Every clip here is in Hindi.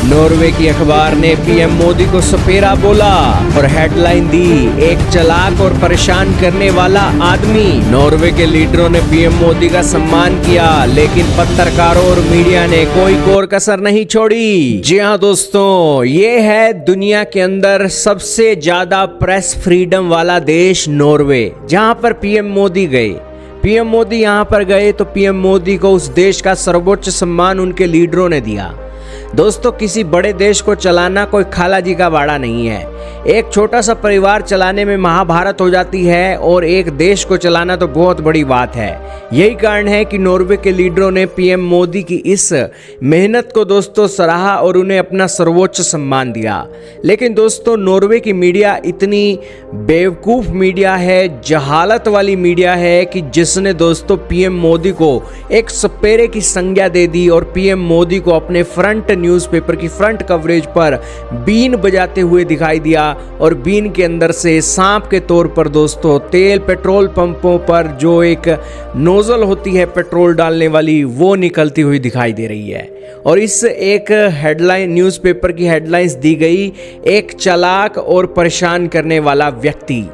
नॉर्वे की अखबार ने पीएम मोदी को सपेरा बोला और हेडलाइन दी, एक चालाक और परेशान करने वाला आदमी। नॉर्वे के लीडरों ने पीएम मोदी का सम्मान किया, लेकिन पत्रकारों और मीडिया ने कोई कोर कसर नहीं छोड़ी। जी हाँ दोस्तों, ये है दुनिया के अंदर सबसे ज्यादा प्रेस फ्रीडम वाला देश नॉर्वे, जहां पर पीएम मोदी गए। पीएम मोदी यहां पर गए तो पीएम मोदी को उस देश का सर्वोच्च सम्मान उनके लीडरों ने दिया। दोस्तों, किसी बड़े देश को चलाना कोई खाला जी का वाड़ा नहीं है। एक छोटा सा परिवार चलाने में महाभारत हो जाती है और एक देश को चलाना तो बहुत बड़ी बात है। यही कारण है कि नॉर्वे के लीडरों ने पीएम मोदी की इस मेहनत को दोस्तों सराहा और उन्हें अपना सर्वोच्च सम्मान दिया। लेकिन दोस्तों, नॉर्वे की मीडिया इतनी बेवकूफ़ मीडिया है, जहालत वाली मीडिया है कि जिसने दोस्तों पीएम मोदी को एक सपेरे की संज्ञा दे दी और पीएम मोदी को अपने फ्रंट न्यूज़पेपर की फ्रंट कवरेज पर बीन बजाते हुए दिखाई दिया और बीन के अंदर से सांप के तौर पर दोस्तों तेल पेट्रोल पंपों पर जो एक नोजल होती है पेट्रोल डालने वाली, वो निकलती हुई दिखाई दे रही है। और इस एक हेडलाइन न्यूज़पेपर की हेडलाइंस दी गई, एक चालाक और परेशान करने वाला व्यक्ति।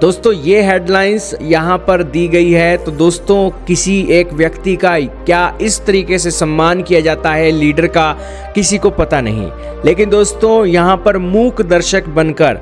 दोस्तों, ये हेडलाइंस यहाँ पर दी गई है तो दोस्तों किसी एक व्यक्ति का क्या इस तरीके से सम्मान किया जाता है लीडर का, किसी को पता नहीं। लेकिन दोस्तों, यहाँ पर मूक दर्शक बनकर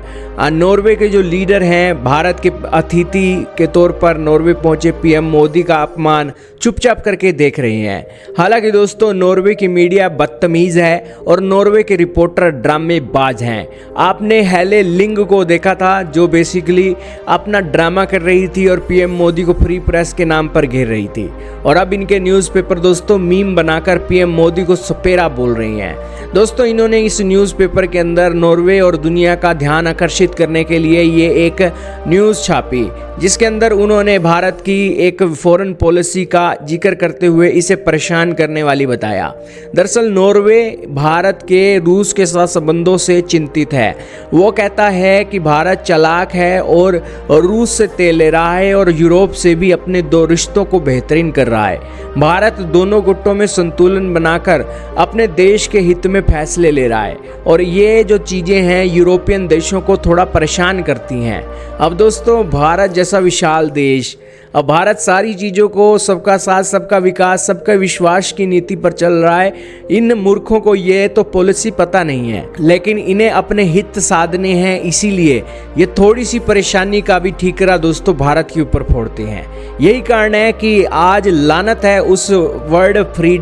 नॉर्वे के जो लीडर हैं, भारत के अतिथि के तौर पर नॉर्वे पहुंचे पीएम मोदी का अपमान चुपचाप करके देख रहे हैं। हालांकि दोस्तों, नॉर्वे की मीडिया बदतमीज है और नॉर्वे के रिपोर्टर ड्रामेबाज हैं। आपने हेले लिंग को देखा था, जो बेसिकली अपना ड्रामा कर रही थी और पीएम मोदी को फ्री प्रेस के नाम पर घेर रही थी। और अब इनके न्यूज़पेपर दोस्तों मीम बनाकर पीएम मोदी को सपेरा बोल रही हैं। दोस्तों, इन्होंने इस न्यूज़पेपर के अंदर नॉर्वे और दुनिया का ध्यान आकर्षित करने के लिए ये एक न्यूज़ छापी, जिसके अंदर उन्होंने भारत की एक फॉरेन पॉलिसी का जिक्र करते हुए इसे परेशान करने वाली बताया। दरअसल नॉर्वे भारत के रूस के साथ संबंधों से चिंतित है। वो कहता है कि भारत चालाक है और रूस से तेल ले रहा है और यूरोप से भी अपने दो रिश्तों को बेहतरीन कर रहा है। भारत दोनों गुटों में संतुलन बनाकर अपने देश के हित में फैसले ले रहा है और ये जो चीज़ें हैं यूरोपियन देशों को थोड़ा परेशान करती हैं। अब दोस्तों, भारत जैसा विशाल देश, अब भारत सारी चीज़ों को सबका साथ सबका विकास सबका विश्वास की नीति पर चल रहा है। इन मूर्खों को ये तो पॉलिसी पता नहीं है, लेकिन इन्हें अपने हित साधने हैं, इसीलिए ये थोड़ी सी परेशानी का भी ठीकरा दोस्तों भारत के ऊपर फोड़ते हैं। यही कारण है कि आज लानत है उस वर्ल्ड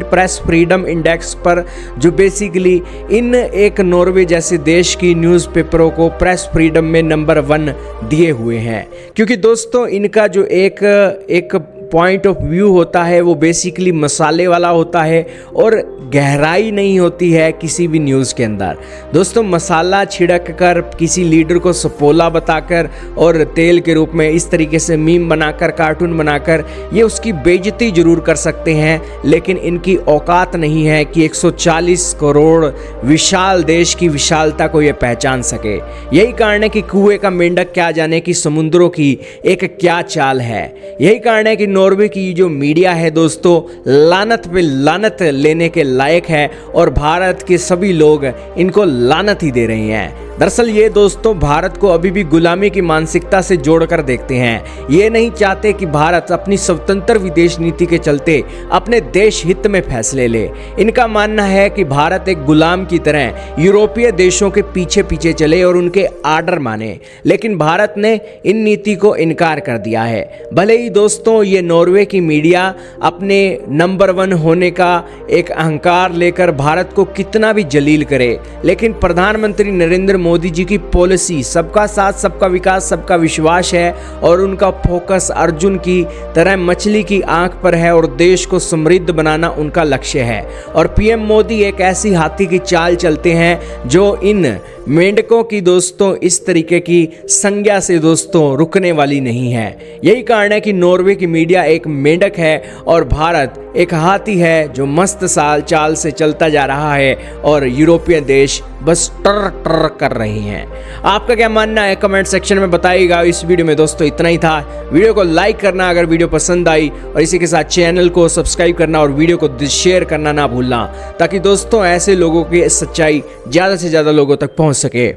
प्रेस फ्रीडम इंडेक्स पर, जो बेसिकली इन एक नॉर्वे जैसे देश की न्यूज़पेपरों को प्रेस फ्रीडम में नंबर 1 दिए हुए हैं। क्योंकि दोस्तों इनका जो एक पॉइंट ऑफ व्यू होता है वो बेसिकली मसाले वाला होता है और गहराई नहीं होती है किसी भी न्यूज़ के अंदर। दोस्तों, मसाला छिड़क कर किसी लीडर को सपोला बताकर और तेल के रूप में इस तरीके से मीम बनाकर कार्टून बनाकर ये उसकी बेइज्जती जरूर कर सकते हैं, लेकिन इनकी औकात नहीं है कि 140 करोड़ विशाल देश की विशालता को ये पहचान सके। यही कारण है कि कुएं का मेंढक क्या जाने कि समुद्रों की एक क्या चाल है। यही कारण है कि नॉर्वे की जो मीडिया है दोस्तों लानत पे लानत लेने के लायक है और भारत के सभी लोग इनको लानत ही दे रहे हैं। दरअसल ये दोस्तों भारत को अभी भी गुलामी की मानसिकता से जोड़कर देखते हैं। ये नहीं चाहते कि भारत अपनी स्वतंत्र विदेश नीति के चलते अपने देश हित में फैसले ले। इनका मानना है कि भारत एक गुलाम की तरह यूरोपीय देशों के पीछे पीछे चले और उनके आर्डर माने, लेकिन भारत ने इन नीति को इनकार कर दिया है। भले ही दोस्तों ये नॉर्वे की मीडिया अपने नंबर 1 होने का एक अहंकार लेकर भारत को कितना भी जलील करे, लेकिन प्रधानमंत्री नरेंद्र मोदी जी की पॉलिसी सबका साथ सबका विकास सबका विश्वास है और उनका फोकस अर्जुन की तरह मछली की आंख पर है और देश को समृद्ध बनाना उनका लक्ष्य है। और पीएम मोदी एक ऐसी हाथी की चाल चलते हैं जो इन मेंढकों की दोस्तों इस तरीके की संज्ञा से दोस्तों रुकने वाली नहीं है। यही कारण है कि नॉर्वे की मीडिया एक मेंढक है और भारत एक हाथी है जो मस्त चाल से चलता जा रहा है और यूरोपीय देश बस टर टर कर रही हैं। आपका क्या मानना है कमेंट सेक्शन में बताइएगा। इस वीडियो में दोस्तों इतना ही था। वीडियो को लाइक करना अगर वीडियो पसंद आई, और इसी के साथ चैनल को सब्सक्राइब करना और वीडियो को शेयर करना ना भूलना, ताकि दोस्तों ऐसे लोगों की सच्चाई ज़्यादा से ज़्यादा लोगों तक पहुंच सके।